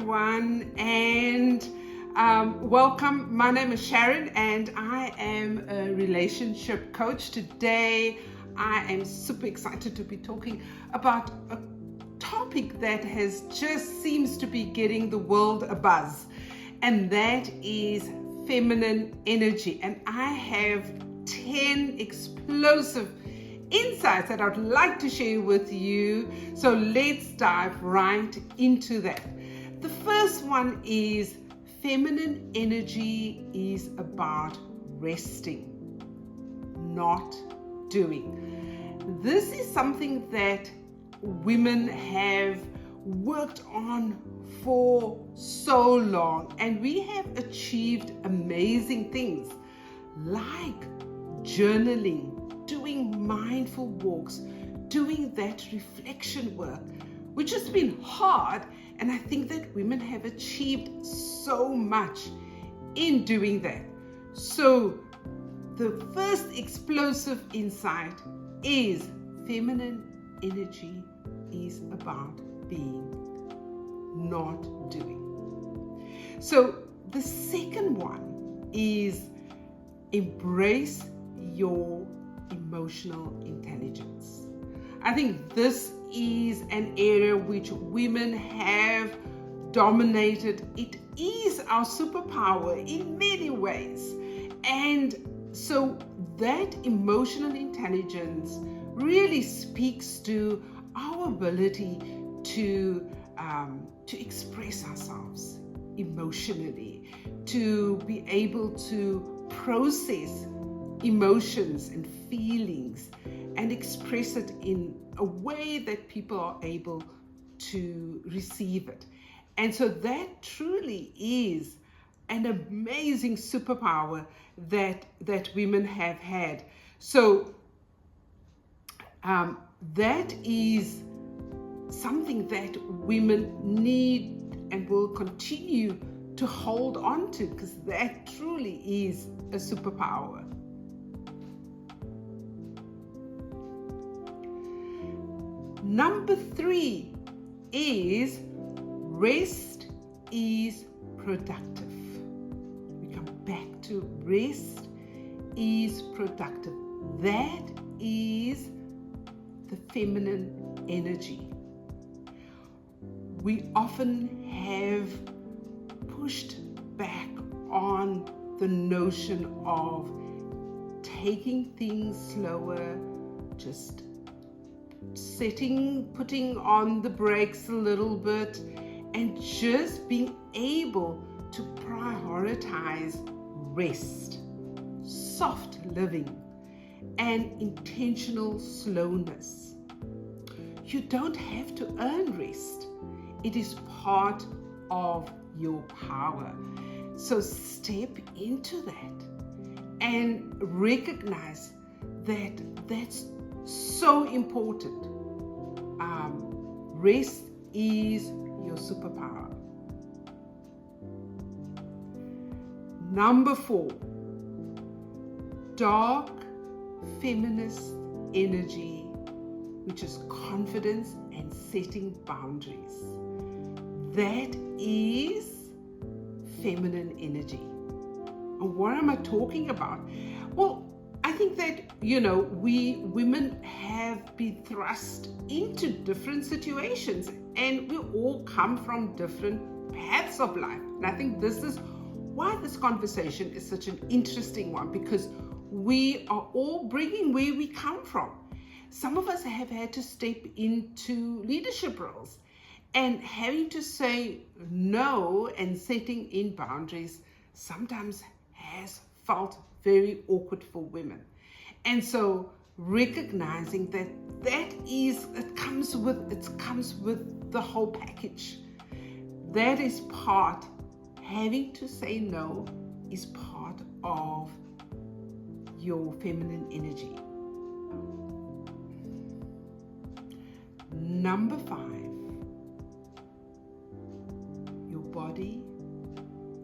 everyone, and welcome. My name is Sharon and I am a relationship coach. Today I am super excited to be talking about a topic that has just seems to be getting the world a buzz, and that is feminine energy. And I have 10 explosive insights that I'd like to share with you. So let's dive right into that. The first one is feminine energy is about resting, not doing. This is something that women have worked on for so long, and we have achieved amazing things like journaling, doing mindful walks, doing that reflection work, which has been hard. And I think that women have achieved so much in doing that. So the first explosive insight is feminine energy is about being, not doing. So the second one is embrace your emotional intelligence. I think this is an area which women have dominated. It is our superpower in many ways. And so that emotional intelligence really speaks to our ability to express ourselves emotionally, to be able to process emotions and feelings and express it in a way that people are able to receive it. And so that truly is an amazing superpower that women have had. So that is something that women need and will continue to hold on to, because that truly is a superpower. Number 3 is rest is productive. We come back to rest is productive. That is the feminine energy. We often have pushed back on the notion of taking things slower, just putting on the brakes a little bit, and just being able to prioritize rest, soft living, and intentional slowness. You don't have to earn rest. It is part of your power. So step into that and recognize that that's so important. Rest is your superpower. Number 4, dark feminist energy, which is confidence and setting boundaries. That is feminine energy. And what am I talking about? Well, I think that, we women have been thrust into different situations, and we all come from different paths of life. And I think this is why this conversation is such an interesting one, because we are all bringing where we come from. Some of us have had to step into leadership roles, and having to say no and setting in boundaries sometimes has felt very awkward for women. And so recognizing that it comes with the whole package. That is part, having to say no is part of your feminine energy. Number 5, your body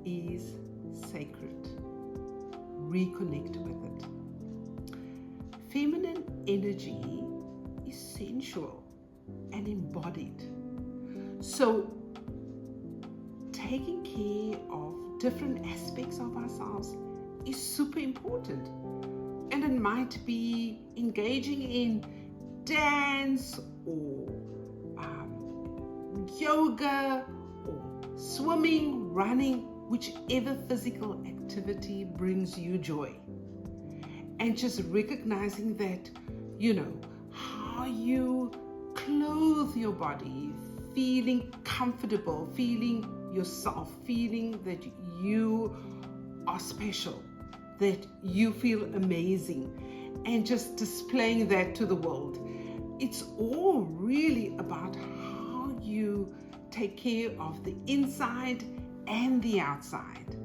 is sacred. Reconnect with it. Feminine energy is sensual and embodied. So taking care of different aspects of ourselves is super important. And it might be engaging in dance or yoga or swimming, running, whichever physical activity brings you joy. And just recognizing that, how you clothe your body, feeling comfortable, feeling yourself, feeling that you are special, that you feel amazing, and just displaying that to the world. It's all really about how you take care of the inside and the outside,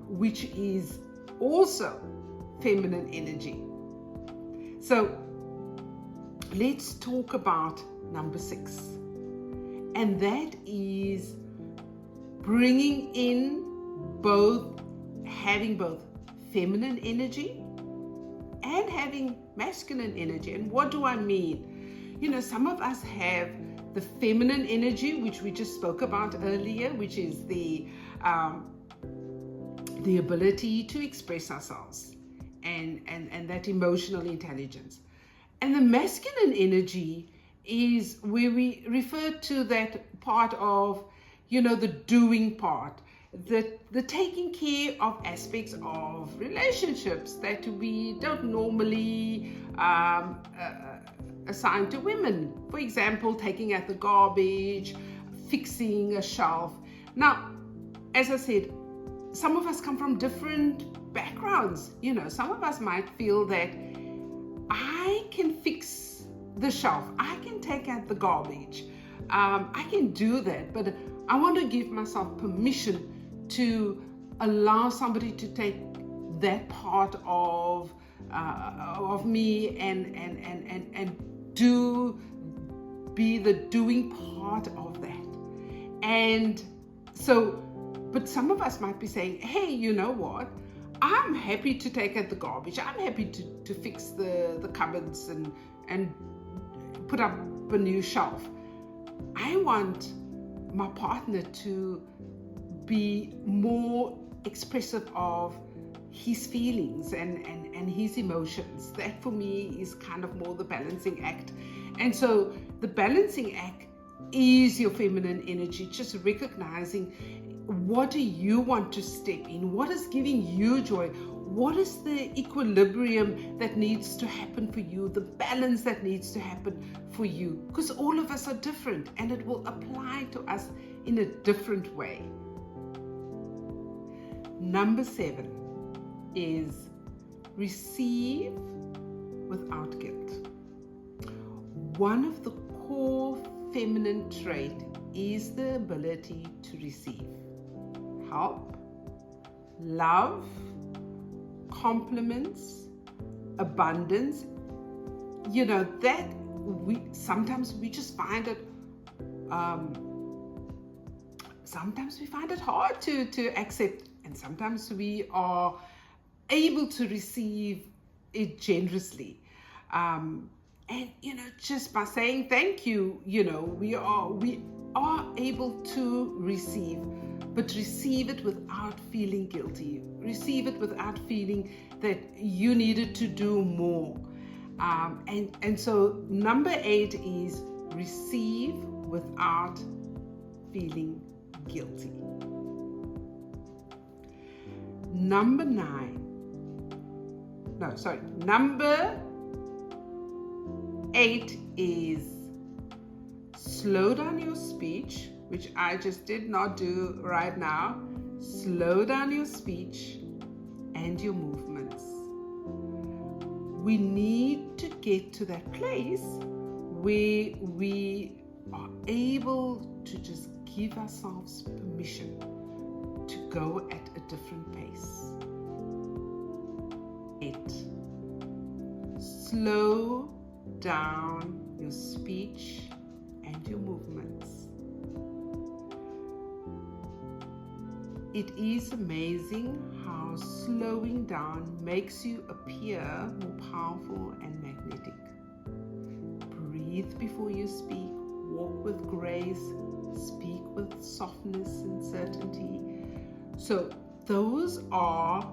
which is also feminine energy. So let's talk about number 6, and that is bringing in having both feminine energy and having masculine energy. And what do I mean? Some of us have the feminine energy, which we just spoke about earlier, which is the ability to express ourselves and that emotional intelligence. And the masculine energy is where we refer to that part of, the doing part, the taking care of aspects of relationships that we don't normally assign to women. For example, taking out the garbage, fixing a shelf. Now, as I said, some of us come from different backgrounds. Some of us might feel that I can fix the shelf, I can take out the garbage, I can do that, but I want to give myself permission to allow somebody to take that part of me and be the doing part of that. And so, but some of us might be saying, hey, you know what? I'm happy to take out the garbage. I'm happy to fix the cupboards and put up a new shelf. I want my partner to be more expressive of his feelings and his emotions. That for me is kind of more the balancing act. And so the balancing act is your feminine energy, just recognizing what do you want to step in, what is giving you joy, what is the equilibrium that needs to happen for you, the balance that needs to happen for you, because all of us are different and it will apply to us in a different way. Number 7 is receive without guilt. One of the core feminine traits is the ability to receive help, love, compliments, abundance. That sometimes we just find it sometimes we find it hard to accept, and sometimes we are able to receive it generously. And just by saying thank you, we are able to receive, but receive it without feeling guilty. Receive it without feeling that you needed to do more. And so number 8 is receive without feeling guilty. Number 8 is slow down your speech, which I just did not do right now. Slow down your speech and your movements. We need to get to that place where we are able to just give ourselves permission to go at a different pace. 8. Slow down your speech and your movements. It is amazing how slowing down makes you appear more powerful and magnetic. Breathe before you speak, walk with grace, speak with softness and certainty. So those are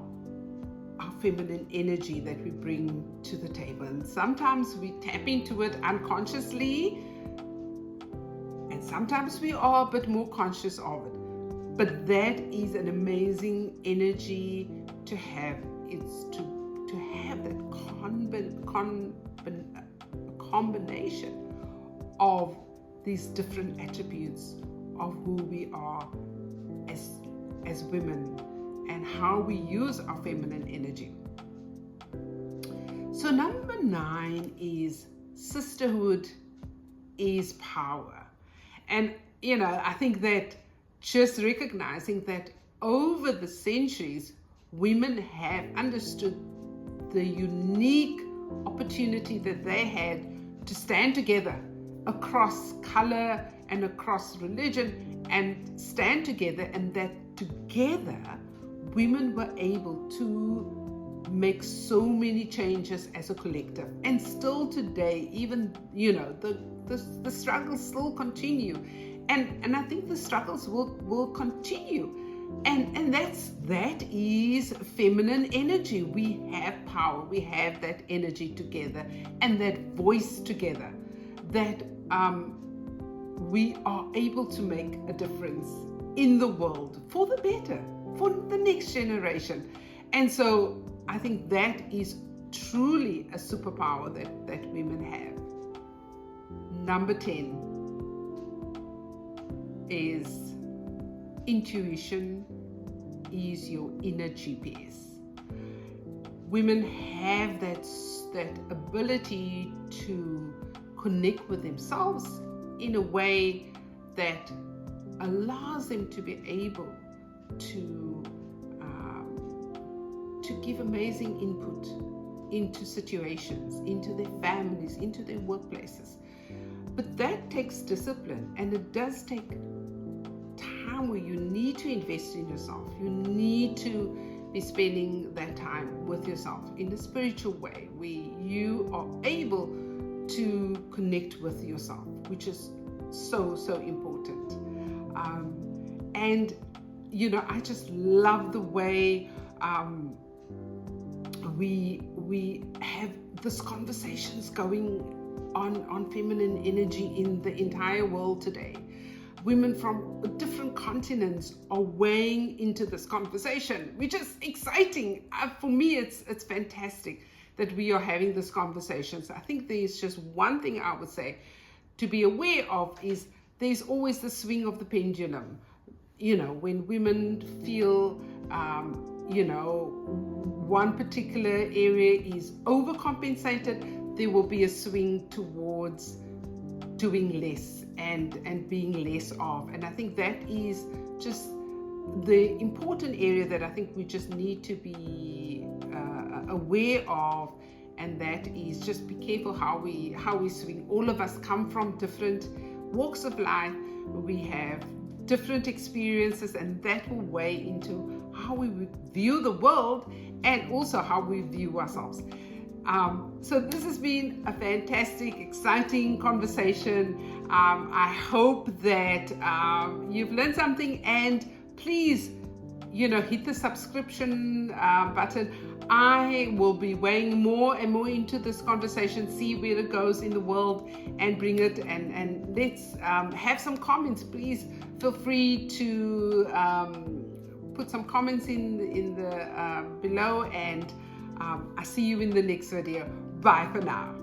our feminine energy that we bring to the table. And sometimes we tap into it unconsciously, and sometimes we are a bit more conscious of it. But that is an amazing energy to have. It's to have that combination of these different attributes of who we are as women and how we use our feminine energy. So number 9 is sisterhood is power. And I think that just recognizing that over the centuries, women have understood the unique opportunity that they had to stand together across color and across religion, and stand together, and that together women were able to make so many changes as a collective. And still today, even the struggles still continue, and I think the struggles will continue, and that is feminine energy. We have power, we have that energy together, and that voice together, that we are able to make a difference in the world for the better, for the next generation. And so I think that is truly a superpower that women have. Number 10 is intuition is your inner GPS. Women have that ability to connect with themselves in a way that allows them to be able to give amazing input into situations, into their families, into their workplaces. But that takes discipline, and it does take time where you need to invest in yourself. You need to be spending that time with yourself in a spiritual way, where you are able to connect with yourself, which is so important. And I just love the way we have these conversations going on feminine energy in the entire world today. Women from different continents are weighing into this conversation, which is exciting. For me, it's fantastic that we are having this conversation. So I think there's just one thing I would say to be aware of is there's always the swing of the pendulum. When women feel, one particular area is overcompensated, there will be a swing towards doing less and being less of. And I think that is just the important area that I think we just need to be aware of, and that is just be careful how we swing. All of us come from different walks of life. We have different experiences, and that will weigh into how we view the world and also how we view ourselves. So this has been a fantastic, exciting conversation. I hope that you've learned something, and please, hit the subscription button. I will be weighing more and more into this conversation, see where it goes in the world, and bring it, and let's have some comments. Please feel free to put some comments in the below, and I see you in the next video. Bye for now.